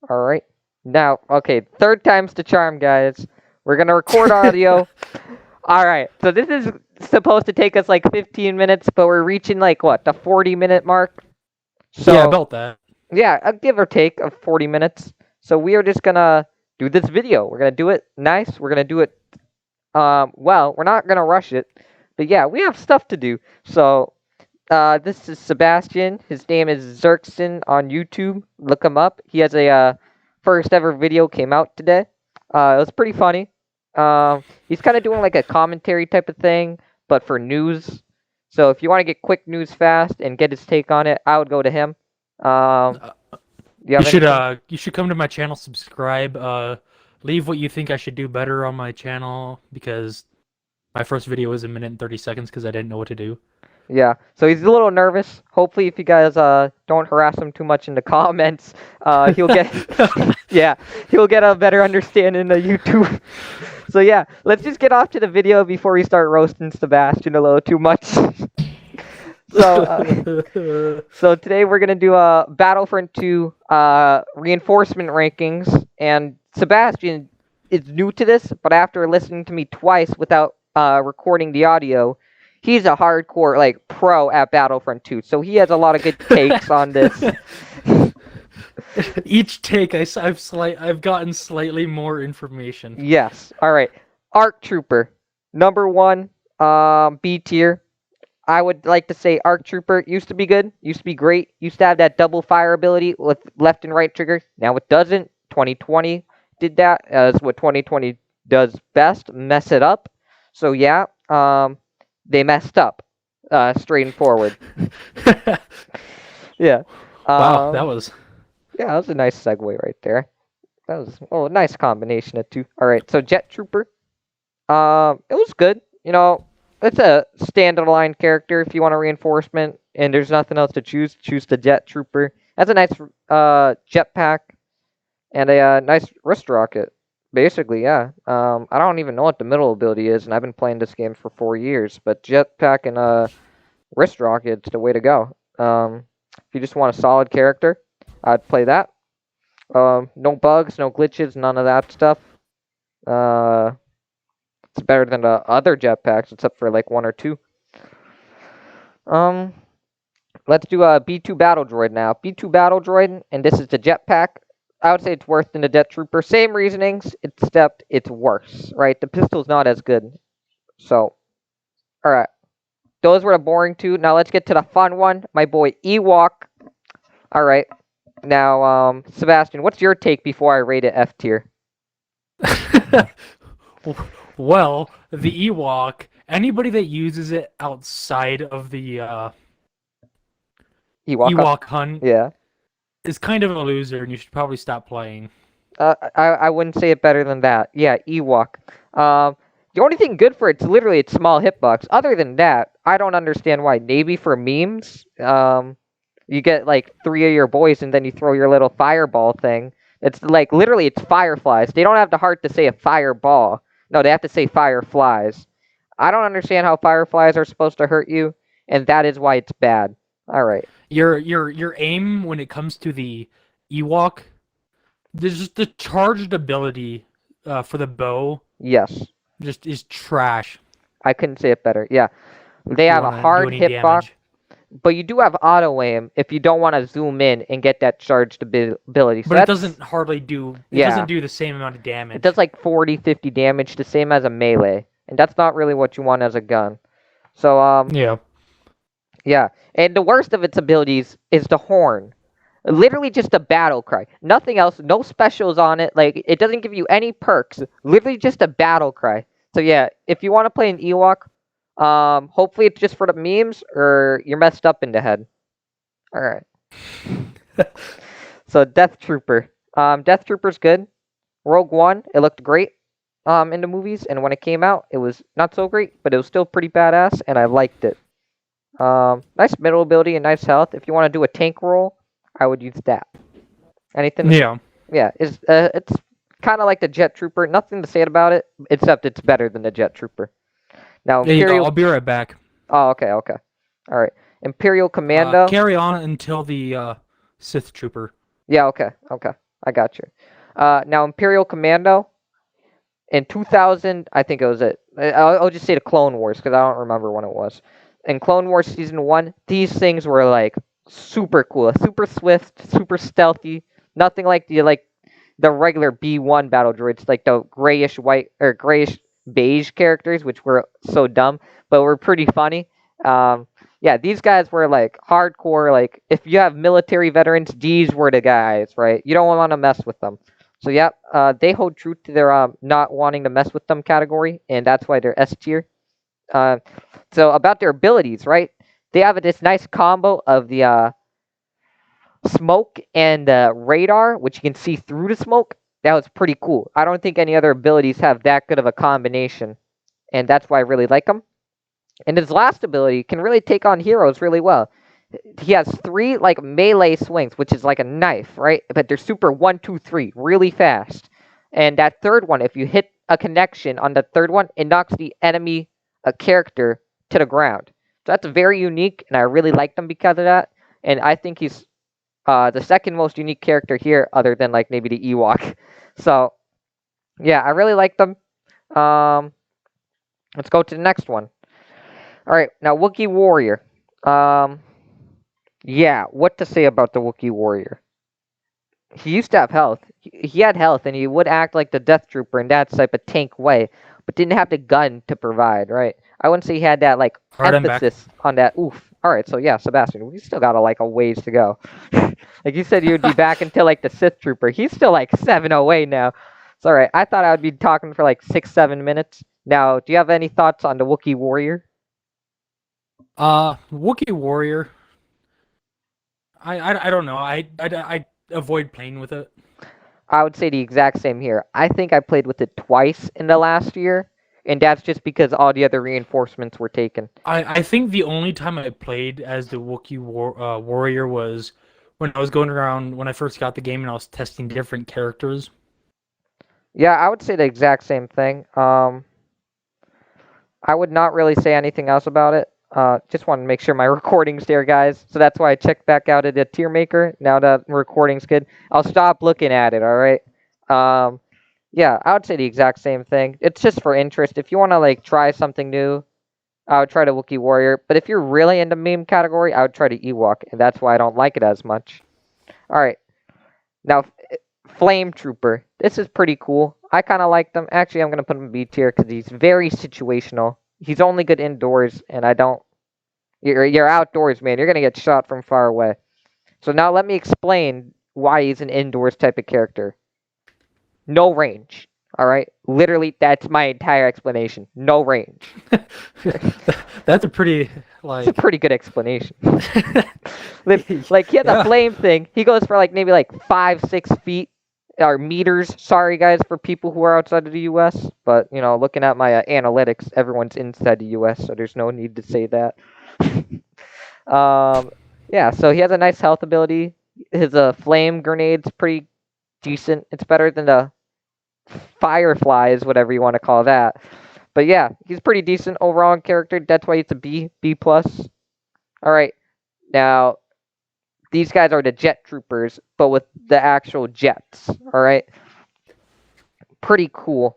All right. Now, okay, third time's the charm, guys. We're gonna record audio. All right. So this is supposed to take us like 15 minutes, but we're reaching like what, the 40-minute mark? Yeah, So, about that. yeah, a give or take of 40 minutes. So we are just gonna do this video. We're gonna do it nice. We're gonna do it well, we're not gonna rush it. But yeah, we have stuff to do. So this is Sebastian. His name is Zerkson on YouTube. Look him up. He has a first ever video came out today. It was pretty funny. He's kind of doing like a commentary type of thing, but for news. So if you want to get quick news fast and get his take on it, I would go to him. Uh, Do you have anything? you should come to my channel, subscribe, leave what you think I should do better on my channel because my first video was a minute and 30 seconds because I didn't know what to do. Yeah, so he's a little nervous. Hopefully, if you guys don't harass him too much in the comments, he'll get yeah, he'll get a better understanding of YouTube. So yeah, let's just get off to the video before we start roasting Sebastian a little too much. So today we're gonna do a Battlefront 2 reinforcement rankings, and Sebastian is new to this, but after listening to me twice without recording the audio, he's a hardcore like pro at Battlefront 2, so he has a lot of good takes on this. Each take, I've gotten slightly more information. Yes. All right. ARC Trooper, number one, B tier. I would like to say ARC Trooper used to be good, used to be great, used to have that double fire ability with left and right trigger. Now it doesn't. 2020 did that as what 2020 does best, mess it up. So yeah, they messed up, straight and forward. Yeah. Wow, that Um, was... yeah, that was a nice segue right there. That was a nice combination of two. All right, so Jet Trooper. It was good. You know, it's a standalone character. If you want a reinforcement and there's nothing else to choose the Jet Trooper. That's a nice jetpack and a nice wrist rocket. Basically, yeah. I don't even know what the middle ability is, and I've been playing this game for 4 years. But jetpack and wrist rocket's the way to go. If you just want a solid character, I'd play that. No bugs, no glitches, none of that stuff. It's better than the other jetpacks, except for like one or two. Um, let's do a B2 Battle Droid now. B2 Battle Droid, and this is the jetpack. I would say it's worse than the Jet Trooper. Same reasonings, except it's worse, right? The pistol's not as good. So, alright. Those were the boring two. Now let's get to the fun one. My boy Ewok. Alright. Now, Sebastian, what's your take before I rate it F tier? Well, the Ewok, anybody that uses it outside of the Ewok. Ewok hunt Yeah. is kind of a loser, and you should probably stop playing. I wouldn't say it better than that. Yeah, Ewok. The only thing good for it's literally its small hitbox. Other than that, I don't understand why. Maybe for memes, you get like 3 of your boys and then you throw your little fireball thing. It's like literally it's fireflies. They don't have the heart to say a fireball. No, they have to say fireflies. I don't understand how fireflies are supposed to hurt you, and that is why it's bad. All right. Your aim when it comes to the Ewok, there's just the charged ability for the bow Yes. just is trash. I couldn't say it better. Yeah. They If you have a want to do hard any hitbox, damage. but you do have auto aim if you don't want to zoom in and get that charged ability. So But it that's, doesn't hardly do. It yeah, doesn't do the same amount of damage. it does like 40, 50 damage, the same as a melee, and that's not really what you want as a gun. So Yeah. yeah, and the worst of its abilities is the horn. Literally just a battle cry. Nothing else. No specials on it. Like it doesn't give you any perks. Literally just a battle cry. So yeah, if you want to play an Ewok, hopefully it's just for the memes or you're messed up in the head. All right. So Death Trooper. Death Trooper's good. Rogue One, it looked great in the movies, and when it came out, it was not so great, but it was still pretty badass, and I liked it. Nice middle ability and nice health. If you want to do a tank roll, I would use that. Anything? Yeah. Yeah, it's kind of like the Jet Trooper. Nothing to say about it, except it's better than the Jet Trooper. Now, There you go. Imperial... I'll be right back. Oh, okay. All right. Imperial Commando. Carry on until the Sith Trooper. Yeah, okay. I got you. Now Imperial Commando in 2000, I think it was it. I'll just say the Clone Wars because I don't remember when it was. In Clone Wars Season 1, these things were like super cool, super swift, super stealthy. Nothing like the regular B1 battle droids, like the grayish white or grayish beige characters, which were so dumb, but were pretty funny. Um, yeah, these guys were like hardcore. Like if you have military veterans, these were the guys, right? You don't want to mess with them. So yeah, they hold true to their not wanting to mess with them category, and that's why they're S tier. Uh, so about their abilities, right? They have this nice combo of the smoke and radar, which you can see through the smoke. That was pretty cool. I don't think any other abilities have that good of a combination, and that's why I really like them. And his last ability can really take on heroes really well. He has 3 like melee swings, which is like a knife, right? But they're super 1, 2, 3, really fast. And that third one, if you hit a connection on the third one, it knocks the enemy character to the ground. So that's very unique, and I really like them because of that. And I think he's the second most unique character here, other than like maybe the Ewok. So yeah, I really like them. Um, let's go to the next one. All right, now Wookiee Warrior. Um, yeah, what to say about the Wookiee Warrior? He used to have health. He had health, and he would act like the Death Trooper in that type of tank way, but didn't have the gun to provide, right? I wouldn't say he had that like All right, I'm back. emphasis on that. Oof. All right, so yeah, Sebastian, we still got a ways to go. Like you said, you would be back until like the Sith Trooper. He's still like 708 now. It's all right. I thought I would be talking for like 6-7 minutes. Now, do you have any thoughts on the Wookiee Warrior? Wookiee Warrior. I don't know. I avoid playing with it. I would say the exact same here. I think I played with it twice in the last year, and that's just because all the other reinforcements were taken. I think the only time I played as the Wookiee Warrior was when I was going around when I first got the game and I was testing different characters. Yeah, I would say the exact same thing. I would not really say anything else about it. Just want to make sure my recording's there, guys. So that's why I checked back out at the tier maker. Now that recording's good, I'll stop looking at it. All right. Um, yeah, I would say the exact same thing. It's just for interest. If you want to like try something new, I would try the Wookiee Warrior. But if you're really into meme category, I would try the Ewok, and that's why I don't like it as much. All right. Now, Flame Trooper. This is pretty cool. I kind of like them. Actually, I'm going to put him in B tier because he's very situational. He's only good indoors, and I don't... You're outdoors, man. You're going to get shot from far away. So now let me explain why he's an indoors type of character. No range. All right? Literally, that's my entire explanation. No range. That's a pretty, It's a pretty good explanation. Like, he had the Yeah. flame thing. He goes for, like, maybe, like, 5-6 feet. Or meters. Sorry, guys, for people who are outside of the U.S. But, you know, looking at my analytics, everyone's inside the U.S., so there's no need to say that. Yeah, so he has a nice health ability. His flame grenade's pretty decent. It's better than the fireflies, whatever you want to call that. But yeah, he's pretty decent overall in character. That's why it's a B plus. All right, now these guys are the jet troopers, but with the actual jets. All right, pretty cool.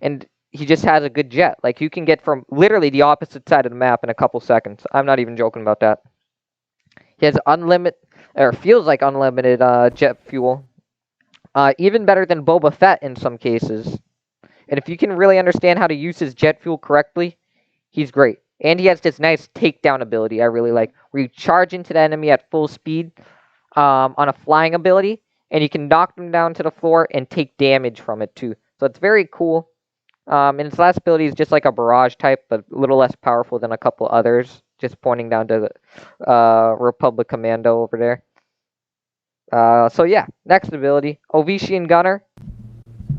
And he just has a good jet. Like you can get from literally the opposite side of the map in a couple seconds. I'm not even joking about that. He has unlimited, or feels like unlimited jet fuel. Even better than Boba Fett in some cases. And if you can really understand how to use his jet fuel correctly, he's great. And he has this nice takedown ability I really like, where you charge into the enemy at full speed on a flying ability, and you can knock them down to the floor and take damage from it too. So it's very cool. And his last ability is just like a barrage type, but a little less powerful than a couple others. Just pointing down to the Republic Commando over there. So yeah, next ability, Ovetian Gunner.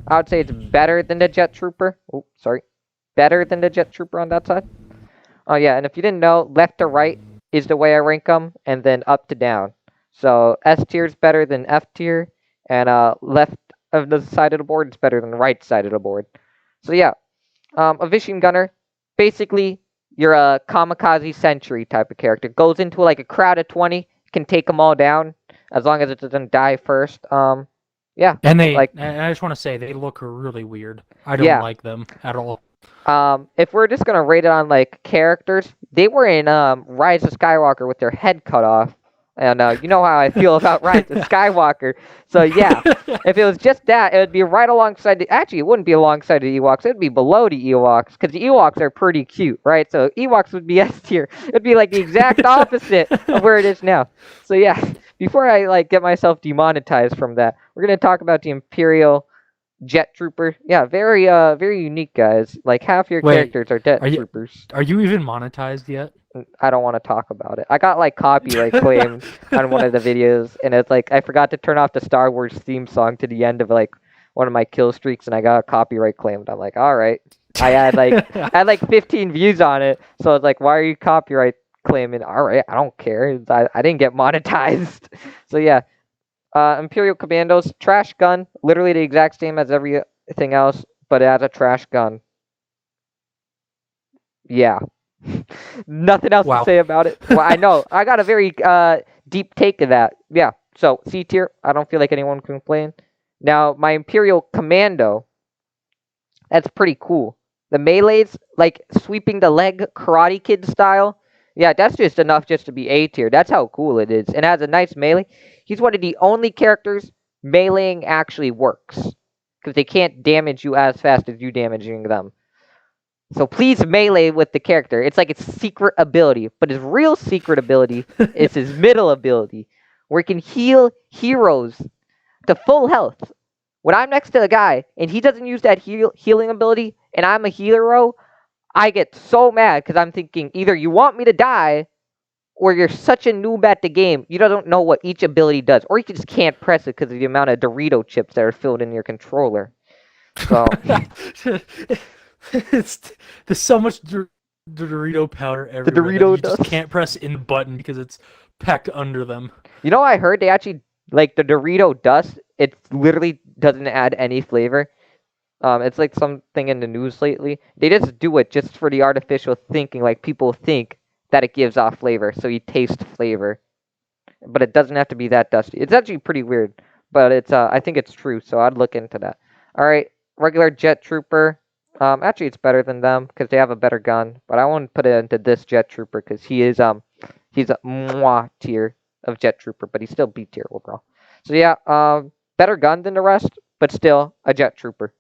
I would say it's better than the Jet Trooper. Oh, sorry. Better than the Jet Trooper on that side. Oh yeah, and if you didn't know, left to right is the way I rank them, and then up to down. So S tier is better than F tier, and left of the side of the board is better than the right side of the board. So yeah, a Vision Gunner, basically you're a kamikaze sentry type of character. Goes into like a crowd of 20, can take them all down. as long as it doesn't die first. Yeah, And like I just want to say, they look really weird. I don't yeah. like them at all. If we're just gonna rate it on like characters, they were in Rise of Skywalker with their head cut off, and you know how I feel about Rise of Skywalker. So yeah, if it was just that, it would be right alongside the. Actually, it wouldn't be alongside the Ewoks. It'd be below the Ewoks because the Ewoks are pretty cute, right? So Ewoks would be S tier. It'd be like the exact opposite of where it is now. So yeah, before I like get myself demonetized from that, we're gonna talk about the Imperial Jet Trooper. Yeah, very unique guys. Like half your Wait, characters are Jet are you Troopers. are you even monetized yet? I don't want to talk about it. I got like copyright claimed on one of the videos, and it's like I forgot to turn off the Star Wars theme song to the end of like one of my kill streaks, and I got copyright claimed. I'm like, all right. I had like 15 views on it, so it's like, why are you copyright claiming? All right, I don't care. I didn't get monetized. So yeah, Imperial Commandos, trash gun, literally the exact same as everything else, but it has a trash gun. Yeah. Nothing else to Wow. say about it. Well, I know. I got a very deep take of that. Yeah. So, C tier, I don't feel like anyone can complain. Now, my Imperial Commando, that's pretty cool. The melees, like sweeping the leg Karate Kid style. Yeah, that's just enough just to be A tier. That's how cool it is. And has a nice melee. He's one of the only characters meleeing actually works. Because they can't damage you as fast as you damaging them. So please melee with the character. It's like its secret ability. But his real secret ability is his middle ability. Where he can heal heroes to full health. When I'm next to a guy and he doesn't use that healing ability and I'm a hero, I get so mad because I'm thinking either you want me to die or you're such a noob at the game you don't know what each ability does, or you just can't press it because of the amount of Dorito chips that are filled in your controller. So it's there's so much Dorito powder the everywhere that Dorito you just dust. can't press in the button because it's packed under them. You know, I heard they actually like the Dorito dust. It literally doesn't add any flavor. It's like something in the news lately. They just do it just for the artificial thinking, like people think that it gives off flavor, so you taste flavor. But it doesn't have to be that dusty. It's actually pretty weird, but it's I think it's true, so I'd look into that. All right, regular Jet Trooper. Actually, it's better than them because they have a better gun, but I won't put it into this Jet Trooper because he's a mwah tier of Jet Trooper, but he's still B tier overall. So yeah, better gun than the rest, but still a Jet Trooper.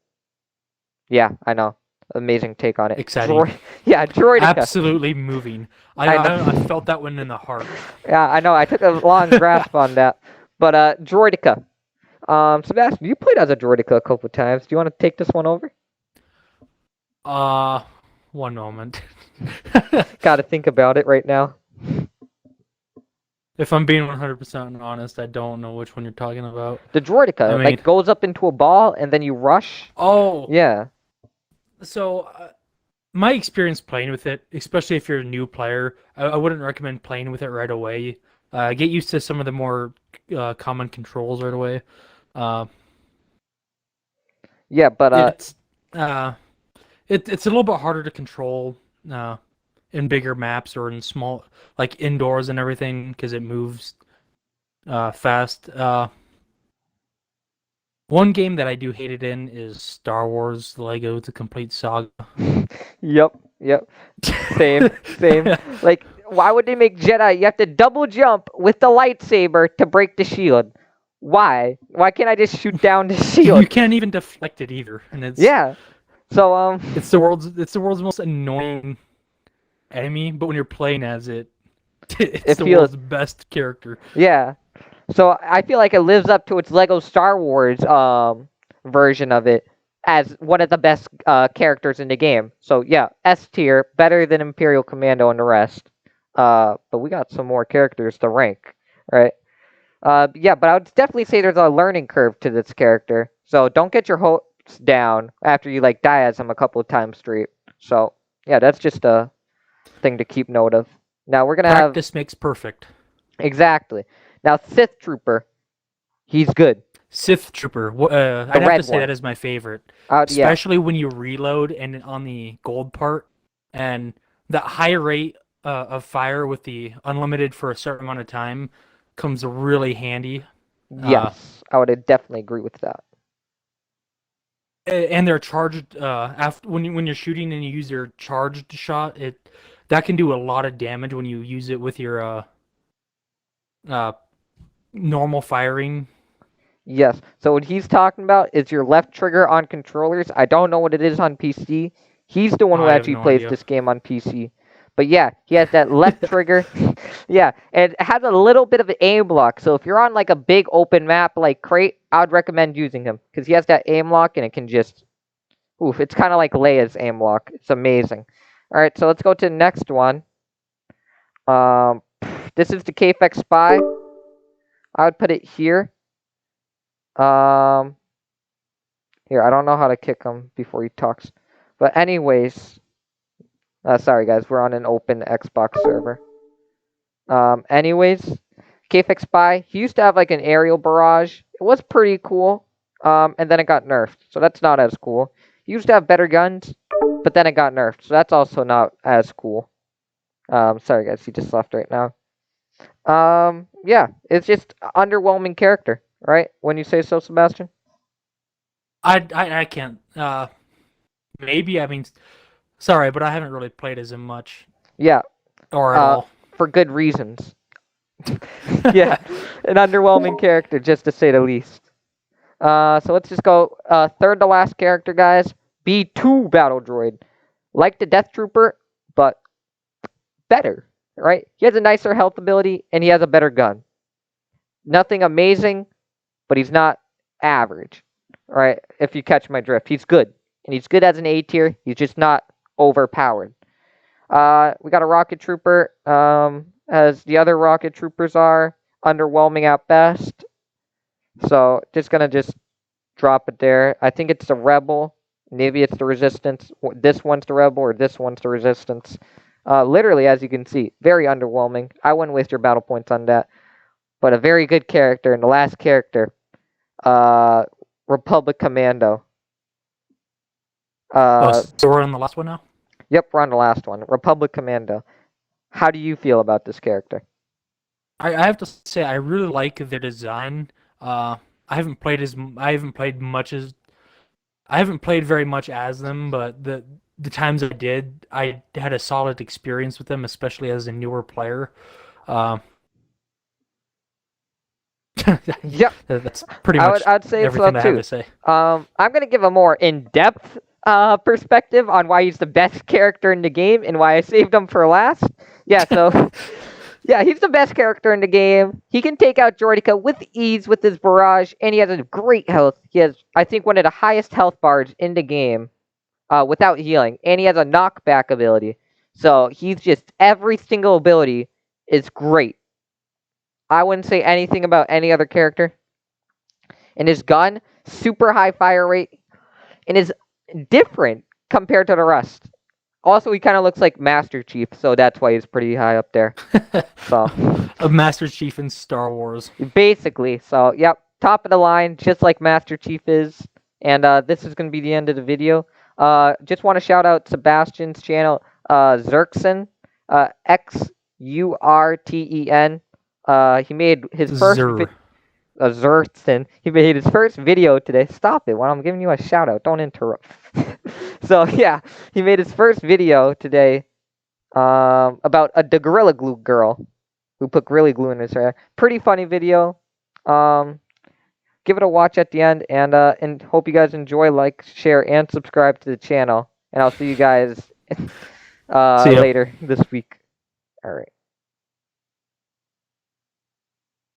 Yeah, I know. Amazing take on it. Exciting. Yeah, Droidica. Absolutely moving. I felt that one in the heart. Yeah, I know. I took a long grasp on that. But Droidica. Sebastian, you played as a Droidica a couple times. Do you want to take this one over? One moment. Got to think about it right now. If I'm being 100% honest, I don't know which one you're talking about. The Droidica, I mean, like, goes up into a ball and then you rush. Oh. Yeah. So, my experience playing with it, especially if you're a new player, I wouldn't recommend playing with it right away. Get used to some of the more common controls right away. Yeah, but it's a little bit harder to control in bigger maps or in small, like indoors and everything, because it moves fast. One game that I do hate it in is Star Wars Lego: The Complete Saga. Yep. Same. Like, why would they make Jedi? You have to double jump with the lightsaber to break the shield. Why? Why can't I just shoot down the shield? You can't even deflect it either, and it's Yeah. So it's the world's most annoying enemy. But when you're playing as it, it's the world's best character. Yeah. So I feel like it lives up to its Lego Star Wars version of it as one of the best characters in the game. So yeah, S tier, better than Imperial Commando and the rest. But we got some more characters to rank, right? Yeah, but I would definitely say there's a learning curve to this character. So don't get your hopes down after you like die as him a couple of times straight. So yeah, that's just a thing to keep note of. Now we're gonna Practice makes perfect. Exactly. Now Sith Trooper, he's good. Sith Trooper. I'd have to say one. that is my favorite. Yeah. Especially when you reload and on the gold part, and that high rate of fire with the unlimited for a certain amount of time comes really handy. Yes, I would definitely agree with that. And they're charged after when you're shooting and you use your charged shot, that can do a lot of damage when you use it with your uh normal firing. Yes. So what he's talking about is your left trigger on controllers. I don't know what it is on PC. He's the one who I have actually no plays idea. this game on PC. But yeah, he has that left trigger. Yeah, and it has a little bit of an aim lock. So if you're on like a big open map like Crate, I would recommend using him because he has that aim lock and it can just, oof, it's kind of like Leia's aim lock. It's amazing. All right, so let's go to the next one. This is the KFX Spy. I would put it here. Um, Here, I don't know how to kick him before he talks. But anyways, sorry guys, we're on an open Xbox server. Anyways, KFX Spy, he used to have like an aerial barrage. It was pretty cool. And then it got nerfed, so that's not as cool. He used to have better guns, but then it got nerfed, so that's also not as cool. Sorry guys, he just left right now. Yeah, it's just underwhelming character, right? When you say so, Sebastian? I can't. Maybe, I mean, sorry, but I haven't really played as him much Yeah, or at all. for good reasons. Yeah, an underwhelming character, just to say the least. So let's just go third to last character, guys. B2 Battle Droid. Like the Death Trooper, but better, right? He has a nicer health ability, and he has a better gun. Nothing amazing, but he's not average, right? If you catch my drift. He's good, and he's good as an A tier. He's just not overpowered. We got a Rocket Trooper, as the other Rocket Troopers are, underwhelming at best. So just gonna drop it there. I think it's the Rebel. Maybe it's the Resistance. This one's the Rebel, or this one's the Resistance. Literally, as you can see, very underwhelming. I wouldn't waste your battle points on that. But a very good character. And the last character, Republic Commando. So we're on the last one now? Yep, we're on the last one. Republic Commando. How do you feel about this character? I have to say I really like their design. I haven't played very much as them, but the times I did, I had a solid experience with them, especially as a newer player. Yep, that's pretty much I'd say everything so I have too. to say. I'm gonna give a more in-depth perspective on why he's the best character in the game and why I saved him for last. Yeah, so yeah, he's the best character in the game. He can take out Jordica with ease with his barrage, and he has a great health. He has, I think, one of the highest health bars in the game without healing, and he has a knockback ability. So he's just, every single ability is great. I wouldn't say anything about any other character. And his gun, super high fire rate, and is different compared to the rest. Also, he kind of looks like Master Chief, so that's why he's pretty high up there. So A Master Chief in Star Wars. basically, so yep, top of the line, just like Master Chief is. And this is going to be the end of the video. Just want to shout out Sebastian's channel, Xurxen, Xurten. He made his first Xurxen. He made his first video today. Stop it when I'm giving you a shout out. Don't interrupt. So yeah, he made his first video today about the Gorilla Glue girl who put Gorilla Glue in his hair. Pretty funny video. Give it a watch at the end, and hope you guys enjoy, like, share, and subscribe to the channel. And I'll see you guys See ya. later this week. All right.